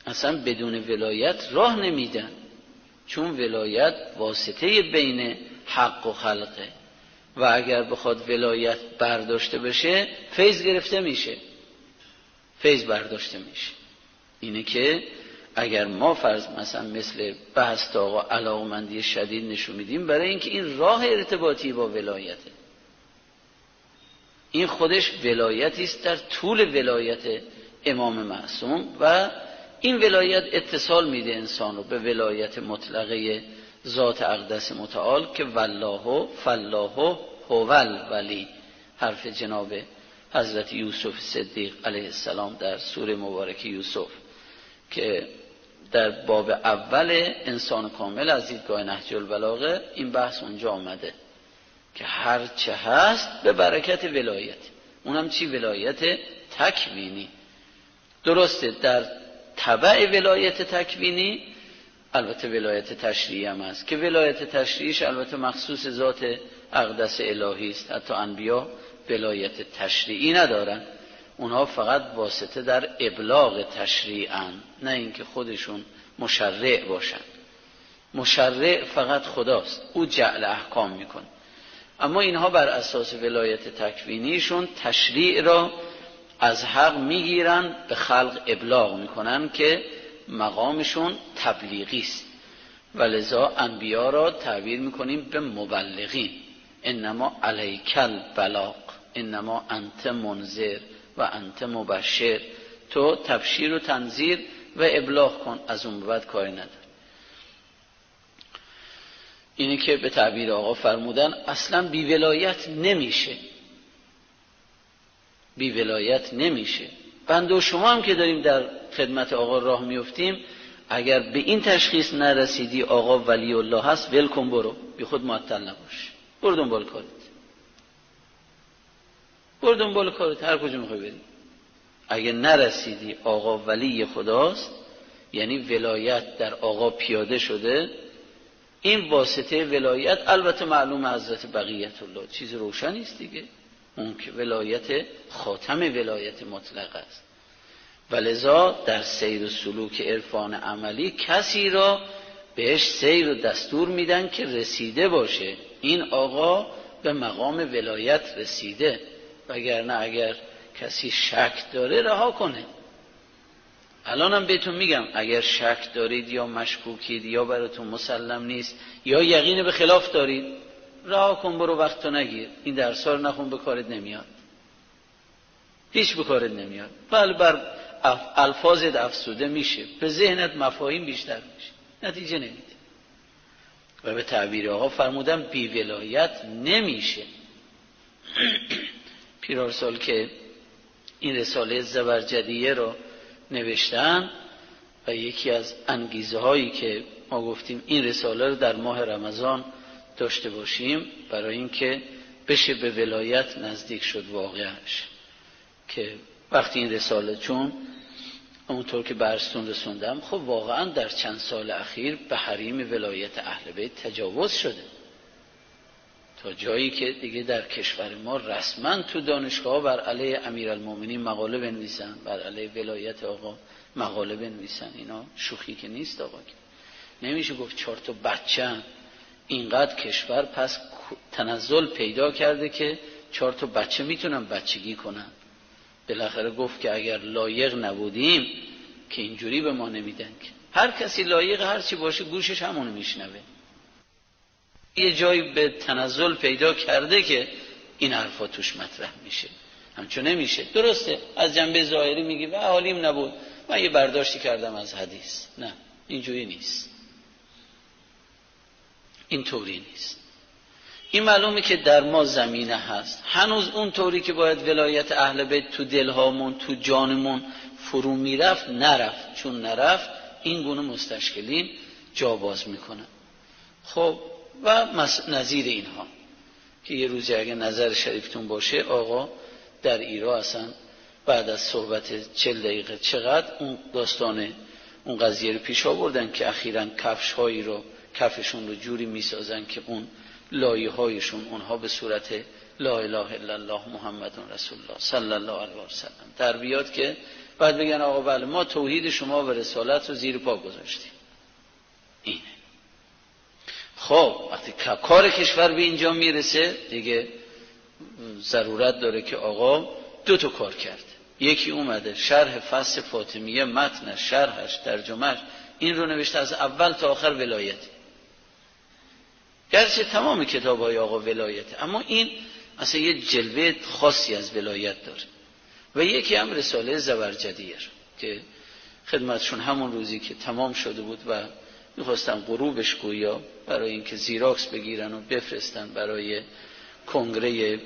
اصلا بدون ولایت راه نمیدن، چون ولایت واسطه بین حق و خلقه و اگر بخواد ولایت برداشته بشه فیض گرفته میشه، فیض برداشته میشه. اینه که اگر ما فرض مثلا مثل بحث آقا علاقمندی شدید نشون میدیم برای اینکه این راه ارتباطی با ولایته، این خودش ولایتی است در طول ولایت امام معصوم و این ولایت اتصال میده انسان رو به ولایت مطلقه ذات اقدس متعال که والله فالله هو الولی، حرف جناب حضرت یوسف صدیق علیه السلام در سوره مبارک یوسف که در باب اول انسان کامل از دیدگاه نهج البلاغه این بحث اونجا آمده که هر چه هست به برکت ولایت، اونم چی؟ ولایت تکوینی. درسته در تبع ولایت تکوینی البته ولایت تشریعی هم هست که ولایت تشریعیش البته مخصوص ذات اقدس الهی است، حتی انبیا ولایت تشریعی ندارن، اونها فقط واسطه در ابلاغ تشریعن، نه اینکه خودشون مشرع باشن. مشرع فقط خداست، او جعل احکام میکنه. اما اینها بر اساس ولایت تکوینیشون تشریع را از حق میگیرن به خلق ابلاغ میکنن که مقامشون تبلیغی است و لذا انبیا را تعبیر میکنیم به مبلغین. انما علیک البلاغ انما انت منذر و انت مبشر، تو تبشیر و تنذیر و ابلاغ کن، از اون بعد کاری نداره. اینه که به تعبیر آقا فرمودن اصلا بی ولایت نمیشه، بی ولایت نمیشه. بنده و شما هم که داریم در خدمت آقا راه میفتیم، اگر به این تشخیص نرسیدی آقا ولی الله هست، ول کن، برو، بی خود معطل نباش، برو دنبال کارت، برو دنبال کارت، هر کجا میخوای بری. اگر نرسیدی آقا ولی خداست، یعنی ولایت در آقا پیاده شده، این واسطه ولایت البته معلوم حضرت بقیت الله، چیز روشنی است دیگه، اون که ولایت خاتم ولایت مطلق است. ولذا در سیر و سلوک عرفان عملی کسی را بهش سیر و دستور میدن که رسیده باشه، این آقا به مقام ولایت رسیده، وگرنه اگر کسی شک داره رها کنه. الانم بهتون میگم اگر شک دارید یا مشکوکید یا براتون مسلم نیست یا یقین به خلاف دارید، رها کن، برو، وقتو نگیر، این درس‌ها رو نخون، به کارت نمیاد، هیچ به کارت نمیاد. بله بر الفاظت افسوده میشه، به ذهنت مفاهیم بیشتر میشه، نتیجه نمیده. و به تعبیر آقا فرمودن بی ولایت نمیشه. پیرارسال که این رساله زبرجدیه رو نوشتن و یکی از انگیزه هایی که ما گفتیم این رساله رو در ماه رمضان داشته باشیم برای اینکه بشه به ولایت نزدیک شد واقعش، که وقتی این رساله چون اونطور که برستون رسوندم، خب واقعا در چند سال اخیر به حریم ولایت اهل بیت تجاوز شده، تا جایی که دیگه در کشور ما رسما تو دانشگاه بر علیه امیرالمومنین مقاله بنویسن، بر علیه ولایت آقا مقاله بنویسن. اینا شوخی که نیست آقا، نمیشه گفت 4 تا بچه اینقدر کشور پس تنزل پیدا کرده که 4 تا بچه میتونن بچگی کنن. بالاخره گفت که اگر لایق نبودیم که اینجوری به ما نمیدن، که هر کسی لایق هر چی باشه گوشش همونو میشنوه. یه جایی به تنزل پیدا کرده که این حرفا توش مطرح میشه، همچون نمیشه. درسته از جنبه ظاهری میگی و حالیم نبود، من یه برداشتی کردم از حدیث، نه اینجوری نیست، این طوری نیست. این معلومه که در ما زمینه هست، هنوز اون طوری که باید ولایت اهل بیت تو دلهامون تو جانمون فرو میرفت نرفت، چون نرفت این گونه مستشکلین جا باز میکنن. خب و نظیر اینها که یه روزی اگه نظر شریفتون باشه، آقا در ایران اصلا بعد از صحبت 40 دقیقه چقدر اون داستان اون قضیه رو پیش آوردن که اخیراً کفش‌هایی رو کفشون رو جوری میسازن که اون لایه هایشون اونها به صورت لا اله الا الله محمد رسول الله صلی الله علیه و سلم در بیاد که بعد بگن آقا بله ما توحید شما و رسالت رو زیر پا گذاشتیم. اینه. خب وقتی کار کشور به اینجا میرسه دیگه ضرورت داره که آقا 2 تا کار کرده. یکی اومده شرح فصل فاطمیه، متنش، شرحش، ترجمهش، این رو نوشته از اول تا آخر ولایت. گرچه تمام کتاب‌های آقا ولایته، اما این اصلا یه جلوه خاصی از ولایت داره. و یکی هم رساله زبرجدیه که خدمتشون همون روزی که تمام شده بود و میخواستن غروبش گویا برای اینکه زیراکس بگیرن و بفرستن برای کنگره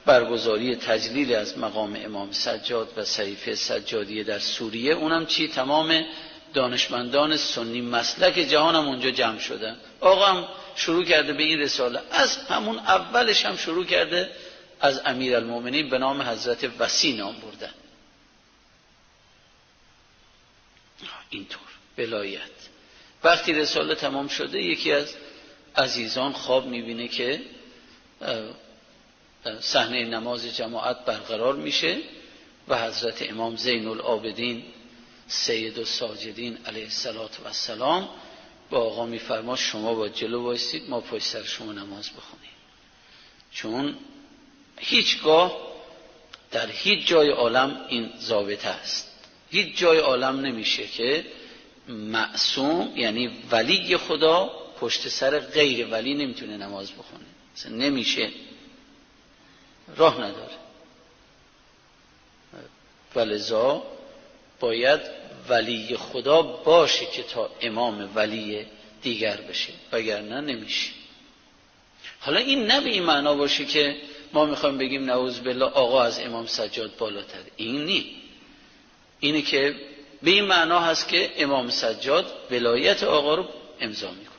برگزاری تجلیل از مقام امام سجاد و صحیفه سجادیه در سوریه، اونم چی؟ تمام دانشمندان سنی مسلک جهان هم اونجا جمع شدن. آقا هم شروع کرده به این رساله، از همون اولش هم شروع کرده از امیرالمومنین به نام حضرت وصی نام بردن. اینطور ولایت. وقتی رساله تمام شده یکی از عزیزان خواب میبینه که صحنه نماز جماعت برقرار میشه و حضرت امام زین العابدین سید الساجدین علیه السلام با آقا میفرما شما با جلو وایسید، ما پشت سر شما نماز بخونیم. چون هیچگاه در هیچ جای عالم این ضابطه است. هیچ جای عالم نمیشه که معصوم یعنی ولی خدا پشت سر غیر ولی نمیتونه نماز بخونه. اصلا نمیشه، راه نداره. ولذا باید ولی خدا باشه که تا امام ولی دیگر بشه، وگرنه نمیشه. حالا این نه به این معنا باشه که ما میخوایم بگیم نعوذ بالله آقا از امام سجاد بالاتر. این نی. اینه که به این معنا هست که امام سجاد ولایت آقا رو امضا میکنه،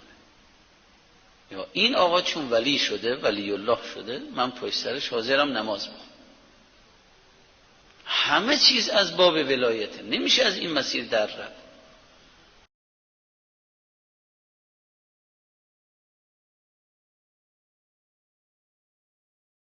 یا این آقا چون ولی شده، ولی الله شده، من پشت سرش حاضرم نماز بخونم. همه چیز از باب ولایته، نمیشه از این مسیر در رفت.